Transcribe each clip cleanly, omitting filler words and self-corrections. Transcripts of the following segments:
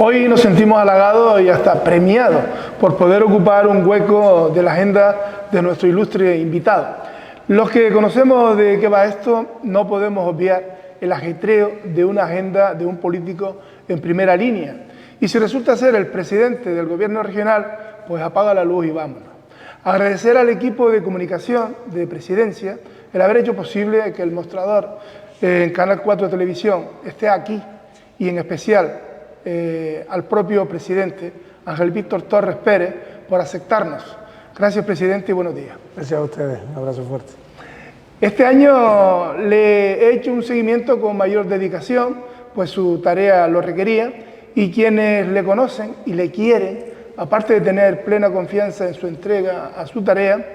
Hoy nos sentimos halagados y hasta premiados por poder ocupar un hueco de la agenda de nuestro ilustre invitado. Los que conocemos de qué va esto no podemos obviar el ajetreo de una agenda de un político en primera línea. Y si resulta ser el presidente del gobierno regional, pues apaga la luz y vámonos. Agradecer al equipo de comunicación de Presidencia el haber hecho posible que el mostrador en Canal 4 Televisión esté aquí y en especial al propio presidente, Ángel Víctor Torres Pérez, por aceptarnos. Gracias, presidente, y buenos días. Gracias a ustedes, un abrazo fuerte. Este año le he hecho un seguimiento con mayor dedicación, pues su tarea lo requería, y quienes le conocen y le quieren, aparte de tener plena confianza en su entrega a su tarea,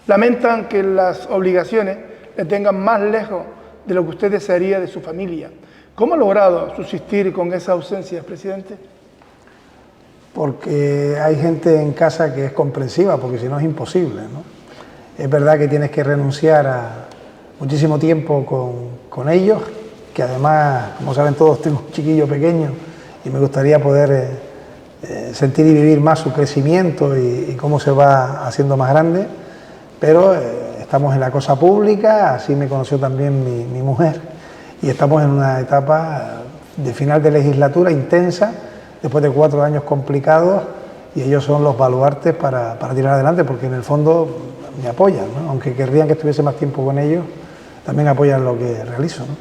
lamentan que las obligaciones le tengan más lejos de lo que usted desearía de su familia. ¿Cómo ha logrado subsistir con esa ausencia, presidente? Porque hay gente en casa que es comprensiva, porque si no es imposible, ¿no? Es verdad que tienes que renunciar a muchísimo tiempo con ellos, que además, como saben todos, tengo un chiquillo pequeño y me gustaría poder sentir y vivir más su crecimiento y cómo se va haciendo más grande, pero estamos en la cosa pública, así me conoció también mi mujer, y estamos en una etapa de final de legislatura intensa, después de 4 años complicados, y ellos son los baluartes para tirar adelante, porque en el fondo me apoyan, ¿no? Aunque querrían que estuviese más tiempo con ellos, también apoyan lo que realizo, ¿no?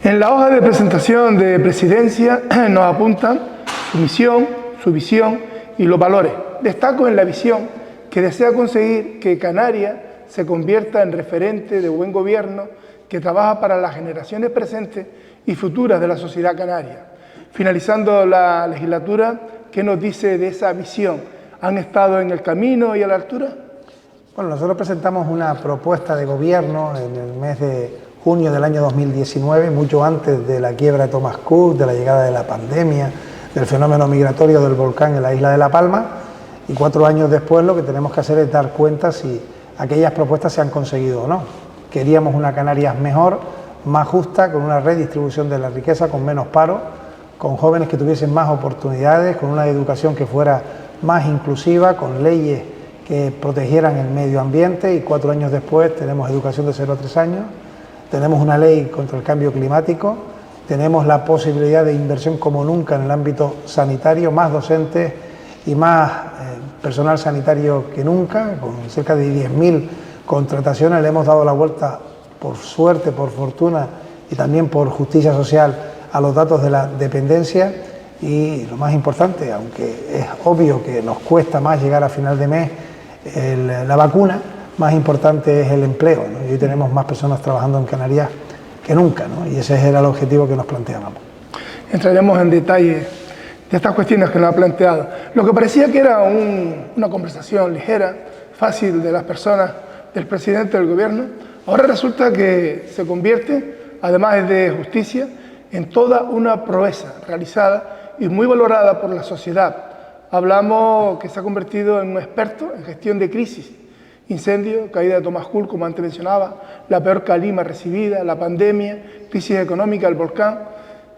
En la hoja de presentación de Presidencia nos apuntan su misión, su visión y los valores. Destaco en la visión que desea conseguir que Canarias se convierta en referente de buen gobierno que trabaja para las generaciones presentes y futuras de la sociedad canaria. Finalizando la legislatura, ¿qué nos dice de esa visión? ¿Han estado en el camino y a la altura? Bueno, nosotros presentamos una propuesta de gobierno en el mes de junio del año 2019, mucho antes de la quiebra de Thomas Cook, de la llegada de la pandemia, del fenómeno migratorio del volcán en la isla de La Palma, y 4 años después lo que tenemos que hacer es dar cuenta si aquellas propuestas se han conseguido o no. Queríamos una Canarias mejor, más justa, con una redistribución de la riqueza, con menos paro, con jóvenes que tuviesen más oportunidades, con una educación que fuera más inclusiva, con leyes que protegieran el medio ambiente, y 4 años después tenemos educación de 0 a 3 años, tenemos una ley contra el cambio climático, tenemos la posibilidad de inversión como nunca en el ámbito sanitario, más docentes y más personal sanitario que nunca, con cerca de 10.000 contrataciones. Le hemos dado la vuelta, por suerte, por fortuna y también por justicia social, a los datos de la dependencia, y lo más importante, aunque es obvio que nos cuesta más llegar a final de mes la vacuna, más importante es el empleo, ¿no? Y hoy tenemos más personas trabajando en Canarias que nunca, ¿no? Y ese era el objetivo que nos planteábamos. Entraremos en detalle de estas cuestiones que nos ha planteado. Lo que parecía que era una conversación ligera, fácil de las personas, del presidente del gobierno, ahora resulta que se convierte, además de justicia, en toda una proeza realizada y muy valorada por la sociedad. Hablamos que se ha convertido en un experto en gestión de crisis, incendio, caída de Thomas Cook, como antes mencionaba, la peor calima recibida, la pandemia, crisis económica, el volcán.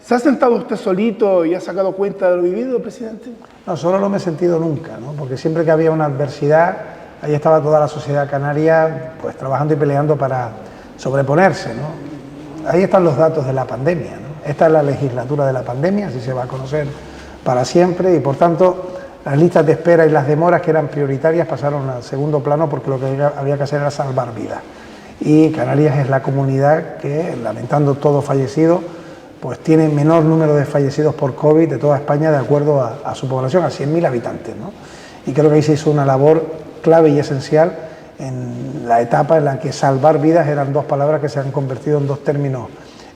¿Se ha sentado usted solito y ha sacado cuenta de lo vivido, presidente? No, solo no me he sentido nunca, ¿no? Porque siempre que había una adversidad, ahí estaba toda la sociedad canaria, pues trabajando y peleando para sobreponerse, ¿no? Ahí están los datos de la pandemia, ¿no? Esta es la legislatura de la pandemia, así se va a conocer para siempre, y por tanto las listas de espera y las demoras que eran prioritarias pasaron al segundo plano, porque lo que había que hacer era salvar vidas. Y Canarias es la comunidad que, lamentando todos fallecidos, pues tiene menor número de fallecidos por COVID de toda España, de acuerdo a su población, a 100.000 habitantes, ¿no? Y creo que ahí se hizo una labor clave y esencial en la etapa en la que salvar vidas eran 2 palabras que se han convertido en 2 términos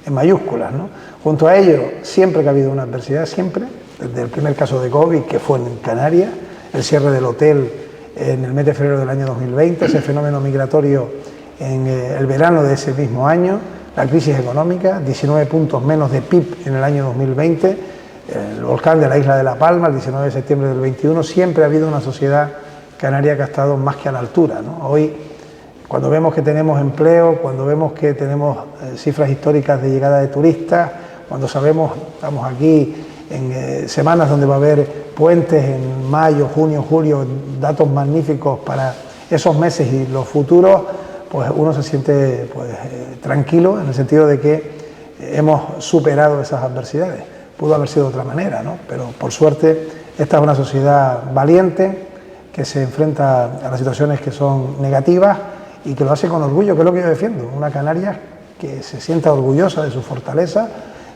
en mayúsculas, ¿no? Junto a ello, siempre que ha habido una adversidad, siempre, desde el primer caso de COVID, que fue en Canarias, el cierre del hotel en el mes de febrero del año 2020, ese fenómeno migratorio en el verano de ese mismo año, la crisis económica, 19 puntos menos de PIB en el año 2020, el volcán de la isla de La Palma, el 19 de septiembre del 21, siempre ha habido una sociedad canaria que ha estado más que a la altura, ¿no? Hoy, cuando vemos que tenemos empleo, cuando vemos que tenemos cifras históricas de llegada de turistas, cuando sabemos, estamos aquí semanas donde va a haber puentes en mayo, junio, julio, datos magníficos para esos meses y los futuros, pues uno se siente pues, tranquilo en el sentido de que hemos superado esas adversidades. Pudo haber sido de otra manera, ¿no? Pero por suerte esta es una sociedad valiente que se enfrenta a las situaciones que son negativas y que lo hace con orgullo, que es lo que yo defiendo. Una Canarias que se sienta orgullosa de su fortaleza,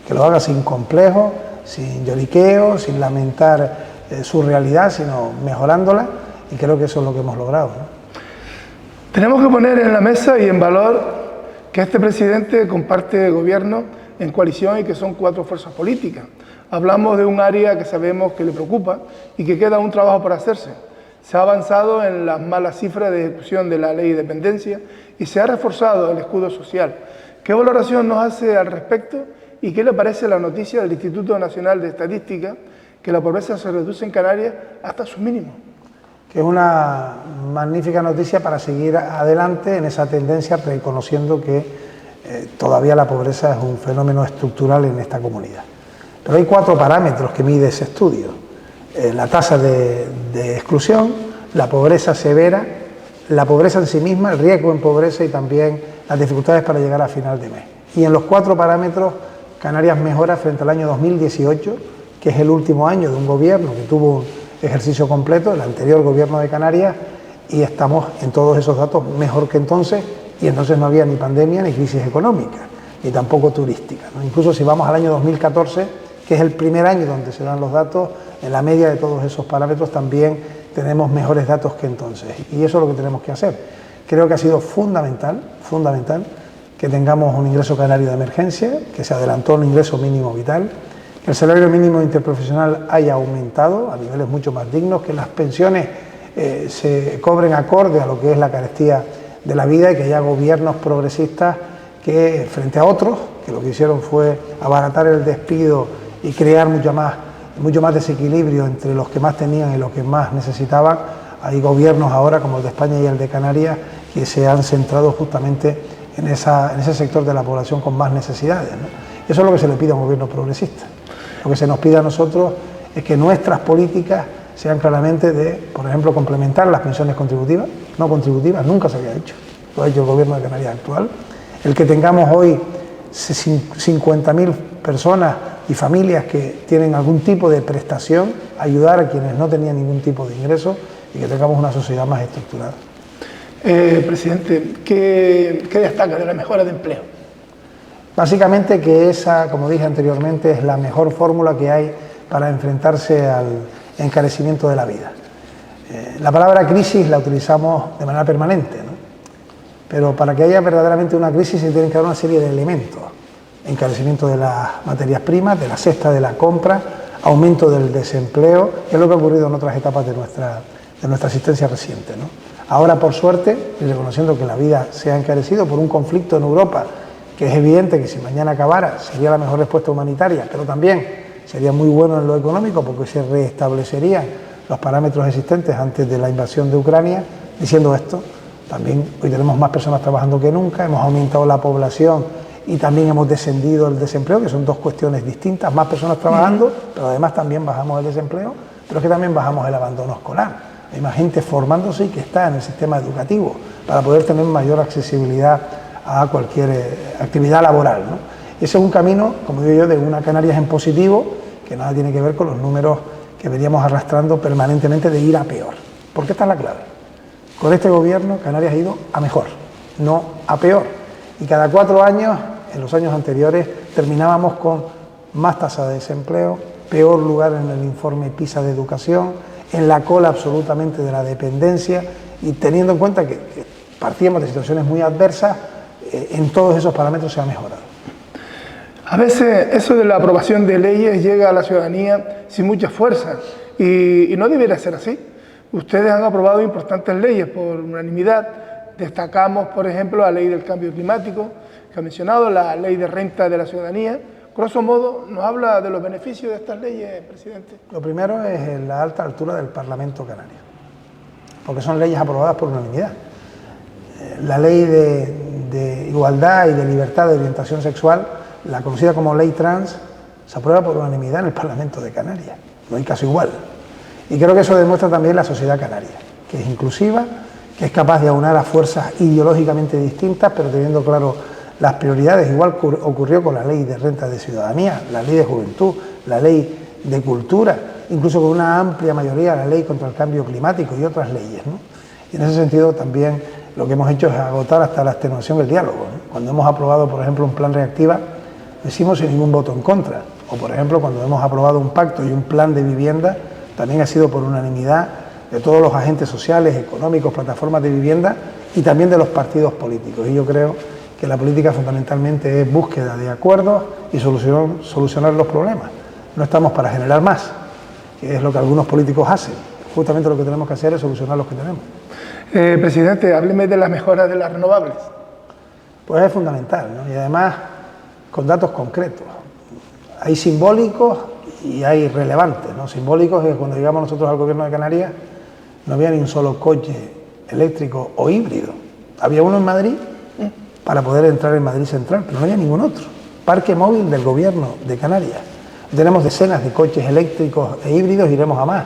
que lo haga sin complejo, sin lloriqueo, sin lamentar su realidad, sino mejorándola, y creo que eso es lo que hemos logrado, ¿no? Tenemos que poner en la mesa y en valor que este presidente comparte gobierno en coalición y que son 4 fuerzas políticas. Hablamos de un área que sabemos que le preocupa y que queda un trabajo por hacerse. Se ha avanzado en las malas cifras de ejecución de la ley de dependencia y se ha reforzado el escudo social. ¿Qué valoración nos hace al respecto y qué le parece la noticia del Instituto Nacional de Estadística que la pobreza se reduce en Canarias hasta su mínimo? Que es una magnífica noticia para seguir adelante en esa tendencia, reconociendo que todavía la pobreza es un fenómeno estructural en esta comunidad. Pero hay 4 parámetros que mide ese estudio: la tasa de exclusión, la pobreza severa, la pobreza en sí misma, el riesgo en pobreza y también las dificultades para llegar a final de mes. Y en los 4 parámetros, Canarias mejora frente al año 2018, que es el último año de un gobierno que tuvo un ejercicio completo, el anterior gobierno de Canarias, y estamos en todos esos datos mejor que entonces, y entonces no había ni pandemia ni crisis económica, ni tampoco turística, ¿no? Incluso si vamos al año 2014, que es el primer año donde se dan los datos, en la media de todos esos parámetros también tenemos mejores datos que entonces, y eso es lo que tenemos que hacer. Creo que ha sido fundamental que tengamos un ingreso canario de emergencia, que se adelantó un ingreso mínimo vital, que el salario mínimo interprofesional haya aumentado a niveles mucho más dignos, que las pensiones se cobren acorde a lo que es la carestía de la vida y que haya gobiernos progresistas que, frente a otros, que lo que hicieron fue abaratar el despido y crear mucho más desequilibrio entre los que más tenían y los que más necesitaban. Hay gobiernos ahora, como el de España y el de Canarias, que se han centrado justamente en ese sector de la población con más necesidades, ¿no? Eso es lo que se le pide a un gobierno progresista. Lo que se nos pide a nosotros es que nuestras políticas sean claramente de, por ejemplo, complementar las pensiones contributivas, no contributivas, nunca se había hecho, lo ha hecho el gobierno de Canarias actual. El que tengamos hoy 50.000 personas y familias que tienen algún tipo de prestación, ayudar a quienes no tenían ningún tipo de ingreso y que tengamos una sociedad más estructurada. Presidente, ¿qué destaca de la mejora de empleo? Básicamente que esa, como dije anteriormente, es la mejor fórmula que hay para enfrentarse al encarecimiento de la vida. La palabra crisis la utilizamos de manera permanente, ¿no? Pero para que haya verdaderamente una crisis se tienen que dar una serie de elementos: encarecimiento de las materias primas, de la cesta de la compra, aumento del desempleo, que es lo que ha ocurrido en otras etapas de nuestra existencia reciente, ¿no? Ahora, por suerte, y reconociendo que la vida se ha encarecido por un conflicto en Europa, que es evidente que si mañana acabara sería la mejor respuesta humanitaria, pero también sería muy bueno en lo económico porque se restablecerían los parámetros existentes antes de la invasión de Ucrania. Diciendo esto, también hoy tenemos más personas trabajando que nunca, hemos aumentado la población y también hemos descendido el desempleo, que son 2 cuestiones distintas: más personas trabajando, pero además también bajamos el desempleo, pero es que también bajamos el abandono escolar. Hay más gente formándose y que está en el sistema educativo para poder tener mayor accesibilidad a cualquier actividad laboral, ¿no? Ese es un camino, como digo yo, de una Canarias en positivo, que nada tiene que ver con los números que veníamos arrastrando permanentemente de ir a peor. Porque esta es la clave. Con este gobierno Canarias ha ido a mejor, no a peor. Y cada 4 años, en los años anteriores, terminábamos con más tasa de desempleo, peor lugar en el informe PISA de educación, en la cola absolutamente de la dependencia, y teniendo en cuenta que partíamos de situaciones muy adversas, en todos esos parámetros se ha mejorado. A veces eso de la aprobación de leyes llega a la ciudadanía sin mucha fuerza y no debería ser así. Ustedes han aprobado importantes leyes por unanimidad. Destacamos, por ejemplo, la ley del cambio climático, que ha mencionado, la ley de renta de la ciudadanía. Grosso modo, ¿nos habla de los beneficios de estas leyes, presidente? Lo primero es la alta altura del Parlamento canario, porque son leyes aprobadas por unanimidad. La ley de igualdad y de libertad de orientación sexual, la conocida como ley trans, se aprueba por unanimidad en el Parlamento de Canarias. No hay caso igual. Y creo que eso demuestra también la sociedad canaria, que es inclusiva, que es capaz de aunar a fuerzas ideológicamente distintas, pero teniendo claro las prioridades. Igual ocurrió con la ley de renta de ciudadanía, la ley de juventud, la ley de cultura, incluso con una amplia mayoría la ley contra el cambio climático y otras leyes, ¿no? Y en ese sentido también lo que hemos hecho es agotar hasta la extenuación el diálogo, ¿no? Cuando hemos aprobado, por ejemplo, un plan Reactiva, lo hicimos sin ningún voto en contra. O, por ejemplo, cuando hemos aprobado un pacto y un plan de vivienda, también ha sido por unanimidad de todos los agentes sociales, económicos, plataformas de vivienda y también de los partidos políticos. Y yo creo que la política fundamentalmente es búsqueda de acuerdos y solucionar los problemas. No estamos para generar más, que es lo que algunos políticos hacen. Justamente lo que tenemos que hacer es solucionar los que tenemos. Presidente, hábleme de las mejoras de las renovables. Pues es fundamental, ¿no? Y además con datos concretos. Hay simbólicos y hay relevantes, ¿no? Simbólicos es que cuando llegamos nosotros al Gobierno de Canarias no había ni un solo coche eléctrico o híbrido. Había uno en Madrid para poder entrar en Madrid Central, pero no había ningún otro. Parque móvil del Gobierno de Canarias. Tenemos decenas de coches eléctricos e híbridos, iremos a más.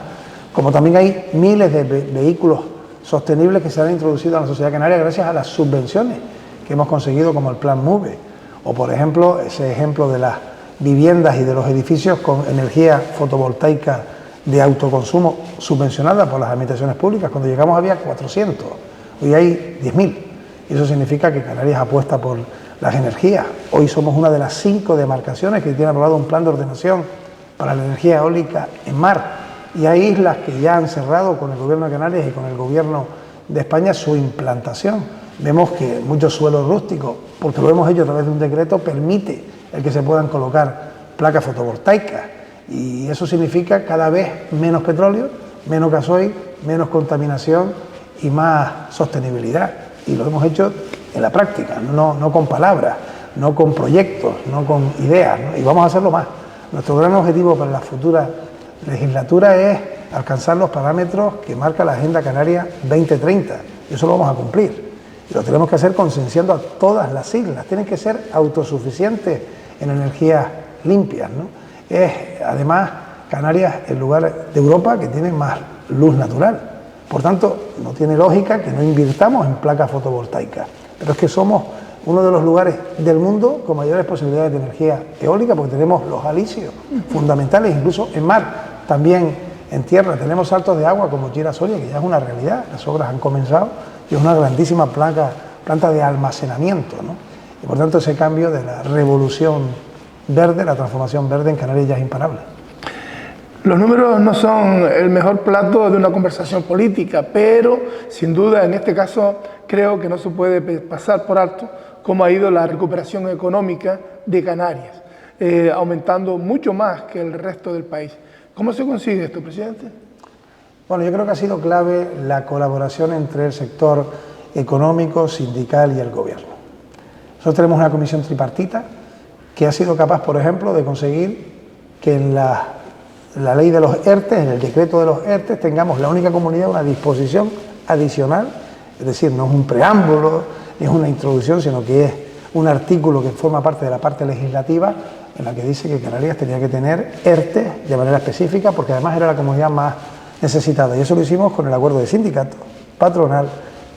Como también hay miles de vehículos sostenibles que se han introducido a la sociedad canaria gracias a las subvenciones que hemos conseguido, como el Plan MOVE, o por ejemplo, ese ejemplo de las viviendas y de los edificios con energía fotovoltaica de autoconsumo subvencionada por las administraciones públicas. Cuando llegamos había 400, hoy hay 10.000. Y eso significa que Canarias apuesta por las energías. Hoy somos una de las 5 demarcaciones que tiene aprobado un plan de ordenación para la energía eólica en mar. Y hay islas que ya han cerrado con el Gobierno de Canarias y con el Gobierno de España su implantación. Vemos que muchos suelos rústicos, porque lo hemos hecho a través de un decreto, permite el que se puedan colocar placas fotovoltaicas. Y eso significa cada vez menos petróleo, menos gasoil, menos contaminación y más sostenibilidad. Y lo hemos hecho en la práctica, no con palabras, no con proyectos, no con ideas, ¿no? Y vamos a hacerlo más. Nuestro gran objetivo para la futura legislatura es alcanzar los parámetros que marca la Agenda Canaria 2030. Y eso lo vamos a cumplir. Y lo tenemos que hacer concienciando a todas las islas. Tienen que ser autosuficientes en energías limpias, ¿no? Es, además, Canarias el lugar de Europa que tiene más luz natural. Por tanto, no tiene lógica que no invirtamos en placas fotovoltaicas. Pero es que somos uno de los lugares del mundo con mayores posibilidades de energía eólica, porque tenemos los alisios fundamentales, incluso en mar, también en tierra. Tenemos saltos de agua como Chira Soria, que ya es una realidad, las obras han comenzado y es una grandísima planta de almacenamiento, ¿no? Y por tanto ese cambio de la revolución verde, la transformación verde en Canarias ya es imparable. Los números no son el mejor plato de una conversación política, pero sin duda en este caso creo que no se puede pasar por alto cómo ha ido la recuperación económica de Canarias, aumentando mucho más que el resto del país. ¿Cómo se consigue esto, presidente? Bueno, yo creo que ha sido clave la colaboración entre el sector económico, sindical y el gobierno. Nosotros tenemos una comisión tripartita que ha sido capaz, por ejemplo, de conseguir que en la ley de los ERTE, en el decreto de los ERTE, tengamos la única comunidad una disposición adicional, es decir, no es un preámbulo, ni es una introducción, sino que es un artículo que forma parte de la parte legislativa en la que dice que Canarias tenía que tener ERTE de manera específica, porque además era la comunidad más necesitada. Y eso lo hicimos con el acuerdo de sindicato, patronal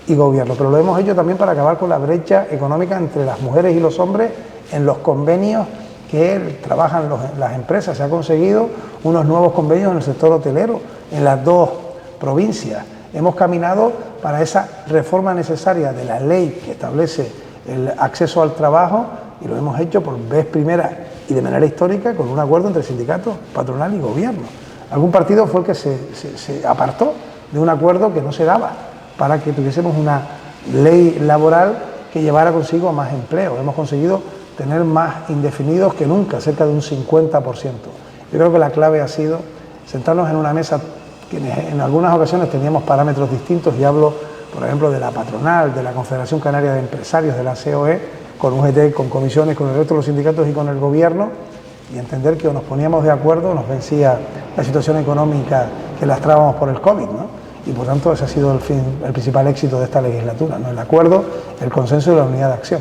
y gobierno. Pero lo hemos hecho también para acabar con la brecha económica entre las mujeres y los hombres en los convenios que trabajan las empresas. Se han conseguido unos nuevos convenios en el sector hotelero en las 2 provincias. Hemos caminado para esa reforma necesaria de la ley que establece el acceso al trabajo y lo hemos hecho por vez primera y de manera histórica con un acuerdo entre sindicatos, patronal y gobierno. Algún partido fue el que se apartó de un acuerdo que no se daba para que tuviésemos una ley laboral que llevara consigo más empleo. Hemos conseguido tener más indefinidos que nunca, cerca de un 50%. Yo creo que la clave ha sido sentarnos en una mesa que en algunas ocasiones teníamos parámetros distintos, y hablo, por ejemplo, de la patronal, de la Confederación Canaria de Empresarios, de la COE, con UGT, con comisiones, con el resto de los sindicatos y con el gobierno, y entender que o nos poníamos de acuerdo, nos vencía la situación económica que lastrábamos por el COVID, ¿no? Y por tanto ese ha sido el principal éxito de esta legislatura, ¿no? El acuerdo, el consenso y la unidad de acción.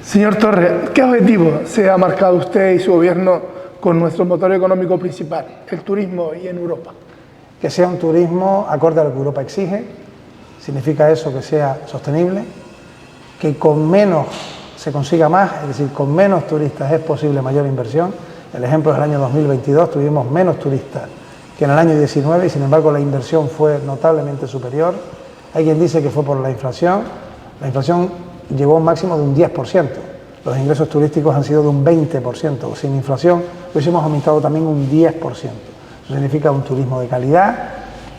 Señor Torre, ¿qué objetivo se ha marcado usted y su gobierno con nuestro motor económico principal, el turismo, y en Europa? Que sea un turismo acorde a lo que Europa exige, significa eso que sea sostenible, que con menos se consiga más, es decir, con menos turistas es posible mayor inversión. El ejemplo es el año 2022, tuvimos menos turistas que en el año 19 y sin embargo la inversión fue notablemente superior. Hay quien dice que fue por la inflación llegó a un máximo de un 10%, los ingresos turísticos han sido de un 20%, sin inflación hubiésemos aumentado también un 10%. Eso significa un turismo de calidad,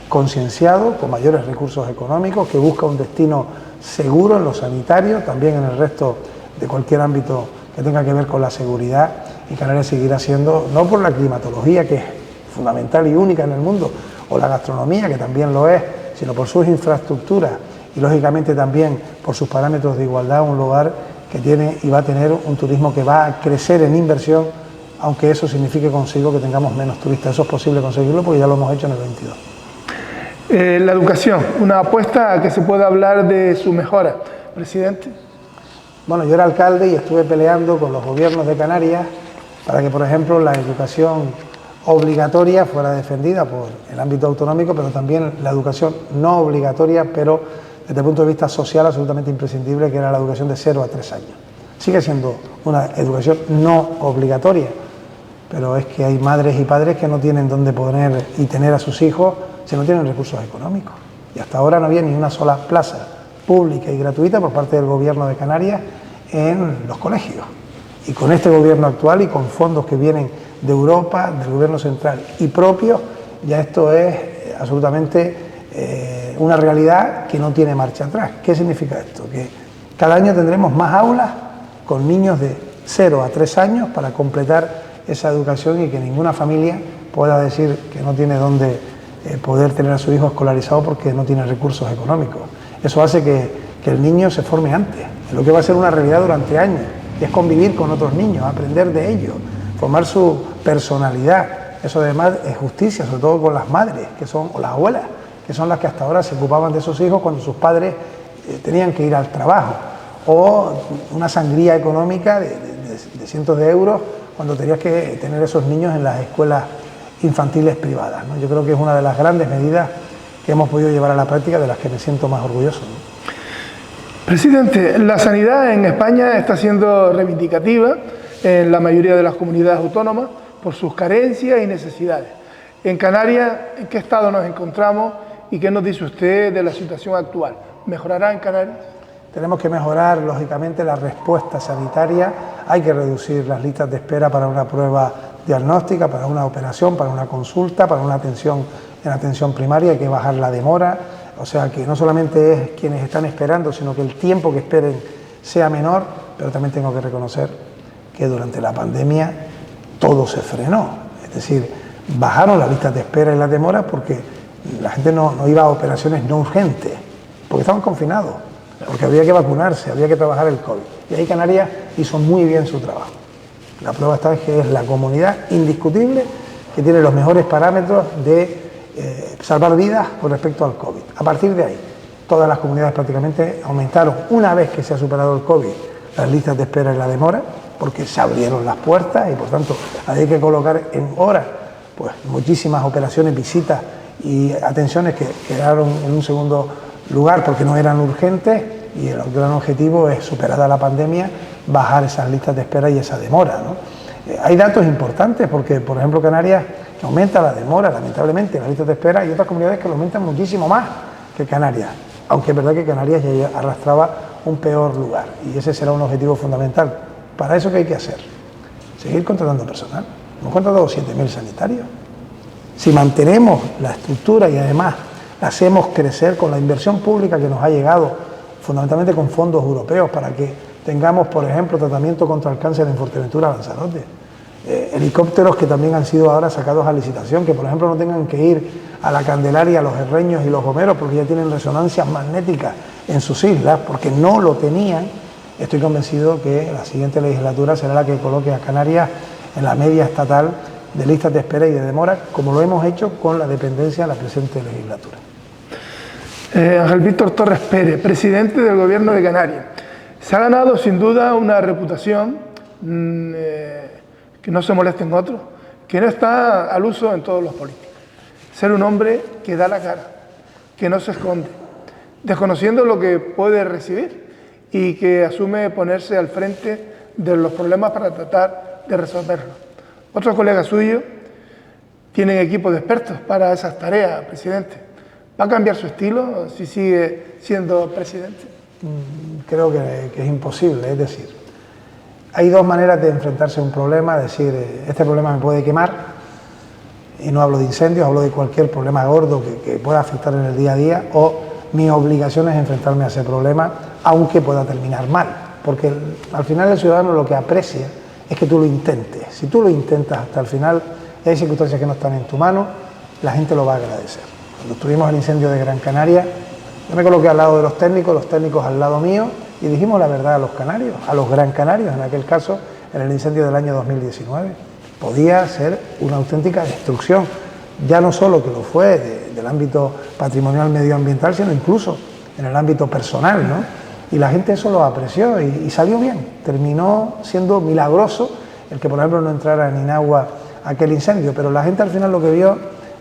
concienciado, con mayores recursos económicos, que busca un destino seguro en lo sanitario, también en el resto de cualquier ámbito que tenga que ver con la seguridad, y Canarias seguirá siendo, no por la climatología, que es fundamental y única en el mundo, o la gastronomía, que también lo es, sino por sus infraestructuras y lógicamente también por sus parámetros de igualdad, un lugar que tiene y va a tener un turismo que va a crecer en inversión, aunque eso signifique consigo que tengamos menos turistas. Eso es posible conseguirlo porque ya lo hemos hecho en el 22. La educación, una apuesta a que se pueda hablar de su mejora, presidente. Bueno, yo era alcalde y estuve peleando con los gobiernos de Canarias para que, por ejemplo, la educación obligatoria fuera defendida por el ámbito autonómico, pero también la educación no obligatoria, pero desde el punto de vista social absolutamente imprescindible, que era la educación de 0 a 3 años. Sigue siendo una educación no obligatoria, pero es que hay madres y padres que no tienen dónde poner y tener a sus hijos si no tienen recursos económicos. Y hasta ahora no había ni una sola plaza pública y gratuita por parte del Gobierno de Canarias en los colegios. Y con este Gobierno actual y con fondos que vienen de Europa, del Gobierno central y propios, ya esto es absolutamente una realidad que no tiene marcha atrás. ¿Qué significa esto? Que cada año tendremos más aulas con niños de 0 a 3 años para completar esa educación y que ninguna familia pueda decir que no tiene dónde poder tener a su hijo escolarizado porque no tiene recursos económicos. Eso hace que el niño se forme antes, en lo que va a ser una realidad durante años, que es convivir con otros niños, aprender de ellos, formar su personalidad. Eso además es justicia, sobre todo con las madres, que son, o las abuelas, que son las que hasta ahora se ocupaban de esos hijos cuando sus padres tenían que ir al trabajo, o una sangría económica de cientos de euros cuando tenías que tener esos niños en las escuelas infantiles privadas, ¿no? Yo creo que es una de las grandes medidas que hemos podido llevar a la práctica, de las que me siento más orgulloso, ¿no? Presidente, la sanidad en España está siendo reivindicativa en la mayoría de las comunidades autónomas por sus carencias y necesidades. En Canarias, ¿en qué estado nos encontramos y qué nos dice usted de la situación actual? ¿Mejorará en Canarias? Tenemos que mejorar, lógicamente, la respuesta sanitaria. Hay que reducir las listas de espera para una prueba diagnóstica, para una operación, para una consulta, para una atención en atención primaria. Hay que bajar la demora. O sea, que no solamente es quienes están esperando, sino que el tiempo que esperen sea menor. Pero también tengo que reconocer que durante la pandemia todo se frenó. Es decir, bajaron las listas de espera y las demoras porque la gente no iba a operaciones no urgentes, porque estaban confinados, porque había que vacunarse, había que trabajar el COVID. Y ahí Canarias hizo muy bien su trabajo. La prueba está en que es la comunidad indiscutible que tiene los mejores parámetros de salvar vidas con respecto al COVID. A partir de ahí, todas las comunidades prácticamente aumentaron, una vez que se ha superado el COVID, las listas de espera y la demora, porque se abrieron las puertas y por tanto hay que colocar en horas pues muchísimas operaciones, visitas y atenciones que quedaron en un segundo lugar porque no eran urgentes, y el gran objetivo es, superada la pandemia, bajar esas listas de espera y esa demora, ¿no? Hay datos importantes porque, por ejemplo, Canarias, que aumenta la demora, lamentablemente, las listas de espera, y otras comunidades que lo aumentan muchísimo más que Canarias, aunque es verdad que Canarias ya arrastraba un peor lugar, y ese será un objetivo fundamental. Para eso, ¿qué hay que hacer? Seguir contratando personal. Hemos contratado 7.000 sanitarios. Si mantenemos la estructura y además la hacemos crecer con la inversión pública que nos ha llegado, fundamentalmente con fondos europeos, para que tengamos, por ejemplo, tratamiento contra el cáncer en Fuerteventura, Lanzarote, helicópteros que también han sido ahora sacados a licitación, que por ejemplo no tengan que ir a la Candelaria, a los Herreños y los Gomeros, porque ya tienen resonancias magnéticas en sus islas, porque no lo tenían. Estoy convencido que la siguiente legislatura será la que coloque a Canarias en la media estatal de listas de espera y de demora, como lo hemos hecho con la dependencia de la presente legislatura. Ángel Víctor Torres Pérez, presidente del Gobierno de Canarias. Se ha ganado sin duda una reputación, que no se molesten otros, que no está al uso en todos los políticos. Ser un hombre que da la cara, que no se esconde, desconociendo lo que puede recibir y que asume ponerse al frente de los problemas para tratar de resolverlos. Otros colegas suyos tienen equipos de expertos para esas tareas, presidente. ¿Va a cambiar su estilo si sigue siendo presidente? Creo que es imposible, es decir, hay dos maneras de enfrentarse a un problema, decir, este problema me puede quemar, y no hablo de incendios, hablo de cualquier problema gordo que pueda afectar en el día a día, o mi obligación es enfrentarme a ese problema, aunque pueda terminar mal, porque al final el ciudadano lo que aprecia es que tú lo intentes. Si tú lo intentas hasta el final y hay circunstancias que no están en tu mano, la gente lo va a agradecer. Cuando tuvimos el incendio de Gran Canaria, yo me coloqué al lado de los técnicos al lado mío, y dijimos la verdad a los canarios, a los gran canarios en aquel caso, en el incendio del año 2019. Podía ser una auténtica destrucción, ya no solo que lo fue del ámbito patrimonial medioambiental, sino incluso en el ámbito personal, ¿no? Y la gente eso lo apreció y salió bien. Terminó siendo milagroso el que, por ejemplo, no entrara en Inagua aquel incendio, pero la gente al final lo que vio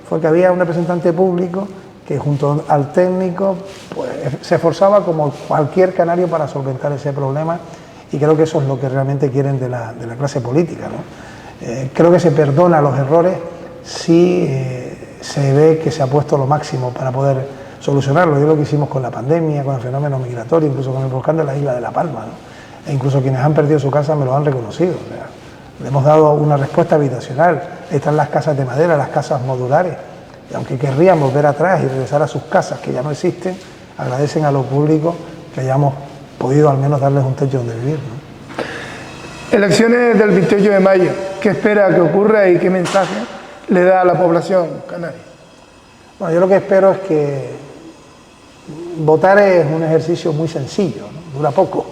fue que había un representante público que junto al técnico pues, se esforzaba como cualquier canario para solventar ese problema, y creo que eso es lo que realmente quieren de la clase política, ¿no? Creo que se perdona los errores si se ve que se ha puesto lo máximo para poder solucionarlo. Yo lo que hicimos con la pandemia, con el fenómeno migratorio, incluso con el volcán de la isla de La Palma, ¿no? E incluso quienes han perdido su casa me lo han reconocido. O sea, le hemos dado una respuesta habitacional. Están las casas de madera, las casas modulares. Y aunque querrían volver atrás y regresar a sus casas, que ya no existen, agradecen a lo público que hayamos podido al menos darles un techo donde vivir, ¿no? Elecciones del 28 de mayo. ¿Qué espera que ocurra y qué mensaje le da a la población canaria? Bueno, yo lo que espero es que votar es un ejercicio muy sencillo, ¿no? Dura poco.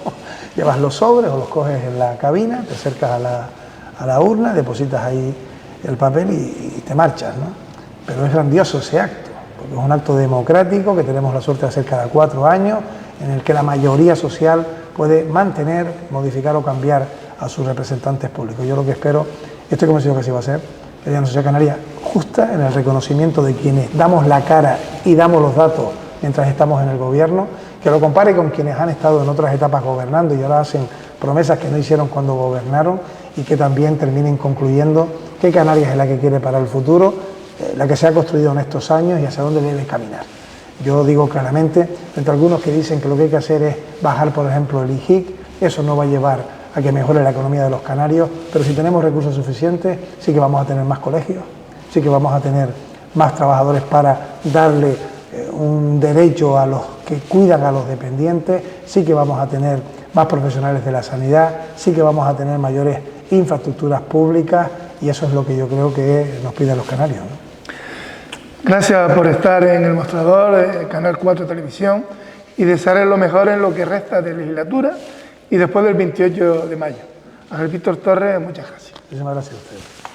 Llevas los sobres o los coges en la cabina, te acercas a la urna, depositas ahí el papel y te marchas, ¿no? Pero es grandioso ese acto, porque es un acto democrático que tenemos la suerte de hacer cada 4 años, en el que la mayoría social puede mantener, modificar o cambiar a sus representantes públicos. Yo lo que espero, y estoy convencido que así va a ser, que haya una sociedad canaria justa en el reconocimiento de quienes damos la cara y damos los datos mientras estamos en el gobierno, que lo compare con quienes han estado en otras etapas gobernando y ahora hacen promesas que no hicieron cuando gobernaron, y que también terminen concluyendo qué Canarias es la que quiere para el futuro, la que se ha construido en estos años y hacia dónde debe caminar. Yo digo claramente, entre algunos que dicen que lo que hay que hacer es bajar, por ejemplo, el IGIC, eso no va a llevar a que mejore la economía de los canarios, pero si tenemos recursos suficientes, sí que vamos a tener más colegios, sí que vamos a tener más trabajadores para darle un derecho a los que cuidan a los dependientes, sí que vamos a tener más profesionales de la sanidad, sí que vamos a tener mayores infraestructuras públicas, y eso es lo que yo creo que nos piden los canarios, ¿no? Gracias por estar en El Mostrador, Canal 4 Televisión, y desearles lo mejor en lo que resta de legislatura y después del 28 de mayo. Ángel Víctor Torres, muchas gracias. Muchísimas gracias a ustedes.